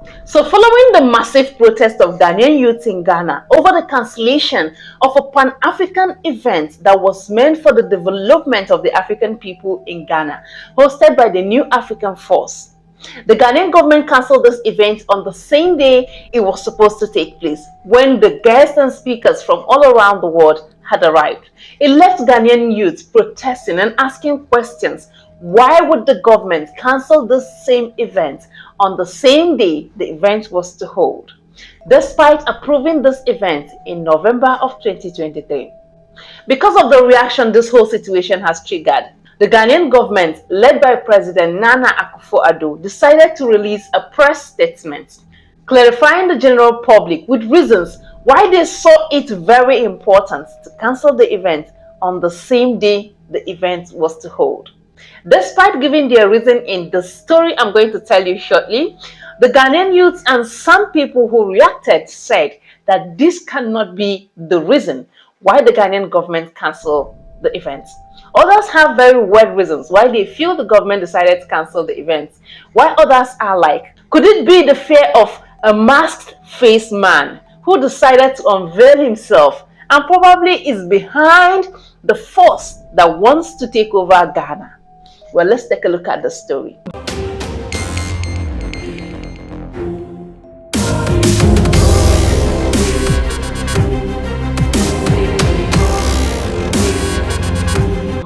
So following the massive protest of Ghanaian youth in Ghana over the cancellation of a Pan-African event that was meant for the development of the African people in Ghana, hosted by the New African Force, the Ghanaian government cancelled this event on the same day it was supposed to take place, when the guests and speakers from all around the world had arrived. It left Ghanaian youths protesting and asking questions. Why would the government cancel this same event on the same day the event was to hold, despite approving this event in November of 2023? Because of the reaction this whole situation has triggered, the Ghanaian government, led by President Nana Akufo-Addo, decided to release a press statement clarifying the general public with reasons why they saw it very important to cancel the event on the same day the event was to hold. Despite giving their reason in the story I'm going to tell you shortly, the Ghanaian youths and some people who reacted said that this cannot be the reason why the Ghanaian government cancelled the event. Others have very weird reasons why they feel the government decided to cancel the event, while others are like, could it be the fear of a masked face man who decided to unveil himself and probably is behind the force that wants to take over Ghana? Well, let's take a look at the story.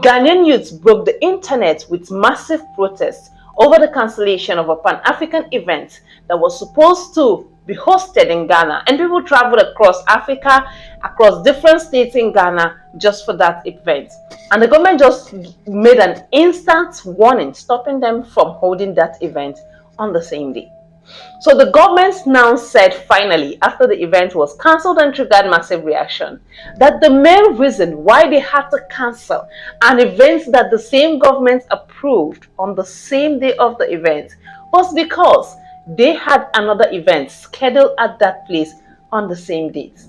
Ghanaian youths broke the internet with massive protests over the cancellation of a Pan-African event that was supposed to be hosted in Ghana, and people traveled across Africa, across different states in Ghana just for that event. And the government just made an instant warning stopping them from holding that event on the same day. So the government now said finally, after the event was cancelled and triggered massive reaction, that the main reason why they had to cancel an event that the same government approved on the same day of the event was because they had another event scheduled at that place on the same date.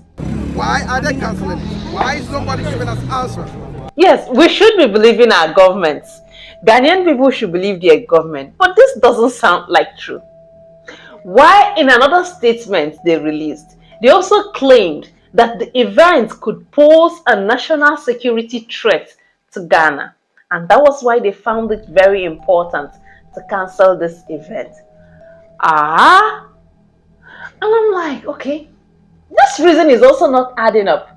Why are they cancelling it? Why is nobody giving us answers? Yes, we should be believing our governments. Ghanaian people should believe their government, but this doesn't sound like true. Why, in another statement they released, they also claimed that the event could pose a national security threat to Ghana, and that was why they found it very important to cancel this event. And I'm like, okay, this reason is also not adding up.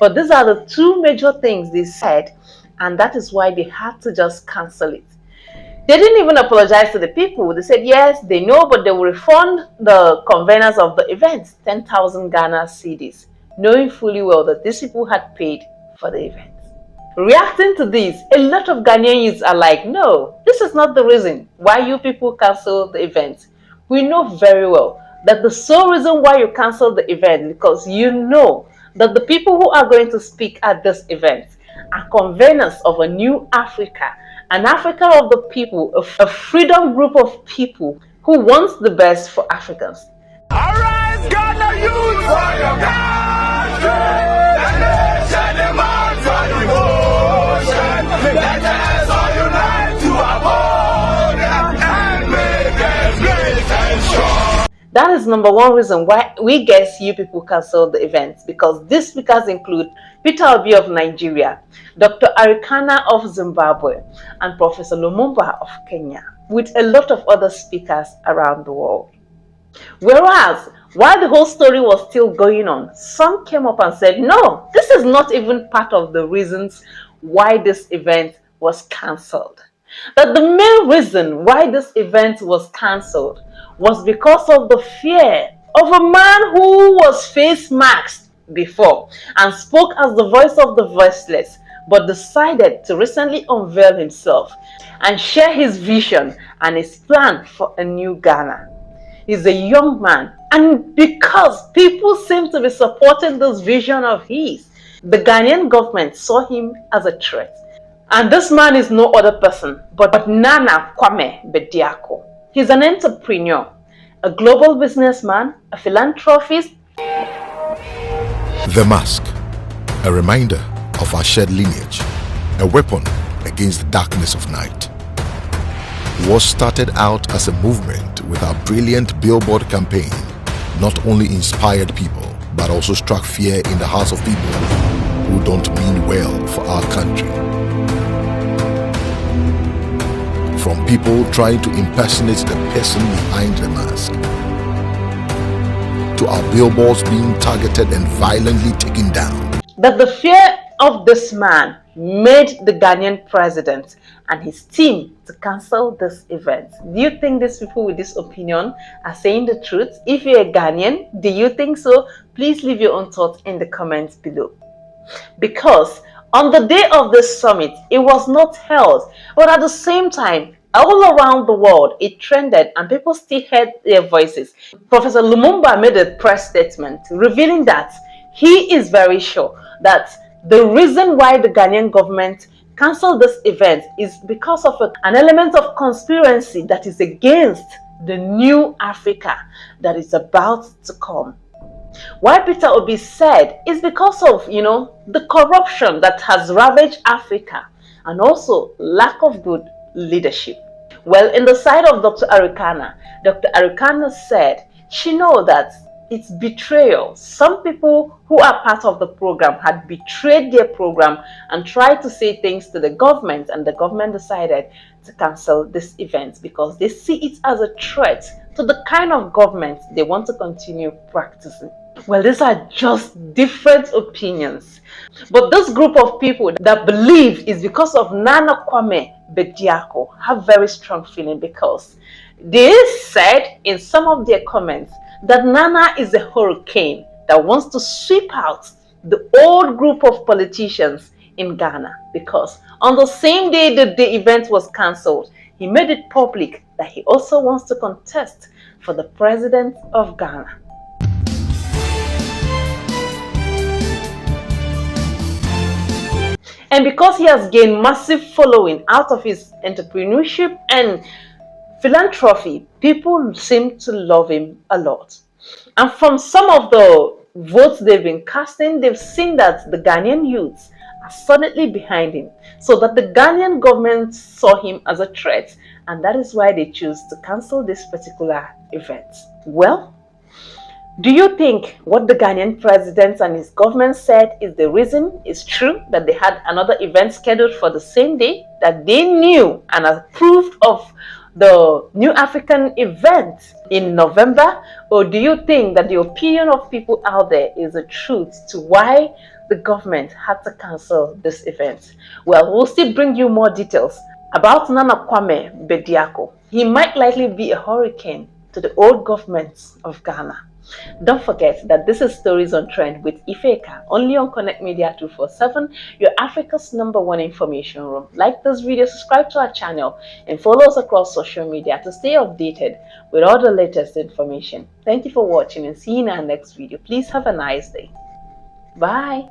But these are the two major things they said, and that is why they had to just cancel it. They didn't even apologize to the people. They said, yes, they know, but they will refund the conveners of the event 10,000 Ghana cedis, knowing fully well that these people had paid for the event. Reacting to this, a lot of Ghanaian youths are like, no, this is not the reason why you people cancel the event. We know very well that the sole reason why you cancel the event is because you know that the people who are going to speak at this event are conveners of a new Africa, an Africa of the people, a freedom group of people who wants the best for Africans. Arise, Ghana youth, for your country, the nation demands for devotion. Let us all unite to uphold and make us great and strong. That is number one reason why we guess you people cancel the event, because these speakers include Peter Obi of Nigeria, Dr. Arikana of Zimbabwe, and Professor Lumumba of Kenya, with a lot of other speakers around the world. Whereas, while the whole story was still going on, some came up and said, no, this is not even part of the reasons why this event was cancelled. That the main reason why this event was cancelled was because of the fear of a man who was face masked before and spoke as the voice of the voiceless, but decided to recently unveil himself and share his vision and his plan for a new Ghana. He's a young man, and because people seem to be supporting this vision of his, the Ghanaian government saw him as a threat. And this man is no other person but Nana Kwame Bediako. He's an entrepreneur, a global businessman, a philanthropist. The mask, a reminder of our shared lineage, a weapon against the darkness of night. Was started out as a movement with our brilliant billboard campaign, not only inspired people, but also struck fear in the hearts of people who don't mean well for our country. From people trying to impersonate the person behind the mask, to our billboards being targeted and violently taken down. That the fear of this man made the Ghanaian president and his team to cancel this event. Do you think these people with this opinion are saying the truth? If you're a Ghanaian, do you think so? Please leave your own thoughts in the comments below. Because on the day of this summit, it was not held, but at the same time, all around the world, it trended and people still heard their voices. Professor Lumumba made a press statement revealing that he is very sure that the reason why the Ghanaian government cancelled this event is because of an element of conspiracy that is against the new Africa that is about to come. Why Peter Obi said is because of, the corruption that has ravaged Africa and also lack of good leadership. Well, in the side of Dr. Arikana said she knows that it's betrayal. Some people who are part of the program had betrayed their program and tried to say things to the government, and the government decided to cancel this event because they see it as a threat to the kind of government they want to continue practicing. Well, these are just different opinions. But this group of people that believe is because of Nana Kwame Bediako have very strong feeling, because they said in some of their comments that Nana is a hurricane that wants to sweep out the old group of politicians in Ghana, because on the same day that the event was cancelled, he made it public that he also wants to contest for the president of Ghana. And because he has gained massive following out of his entrepreneurship and philanthropy, people seem to love him a lot. And from some of the votes they've been casting, they've seen that the Ghanaian youths are solidly behind him, so that the Ghanaian government saw him as a threat, and that is why they choose to cancel this particular event. Well, do you think what the Ghanaian president and his government said is the reason is true, that they had another event scheduled for the same day, that they knew and approved of the New African event in November? Or do you think that the opinion of people out there is the truth to why the government had to cancel this event? Well, we'll still bring you more details about Nana Kwame Bediako. He might likely be a hurricane to the old governments of Ghana. Don't forget that this is Stories on Trend with Ifeka, only on Connect Media 247, your Africa's #1 information room. Like this video, subscribe to our channel, and follow us across social media to stay updated with all the latest information. Thank you for watching, and see you in our next video. Please have a nice day. Bye.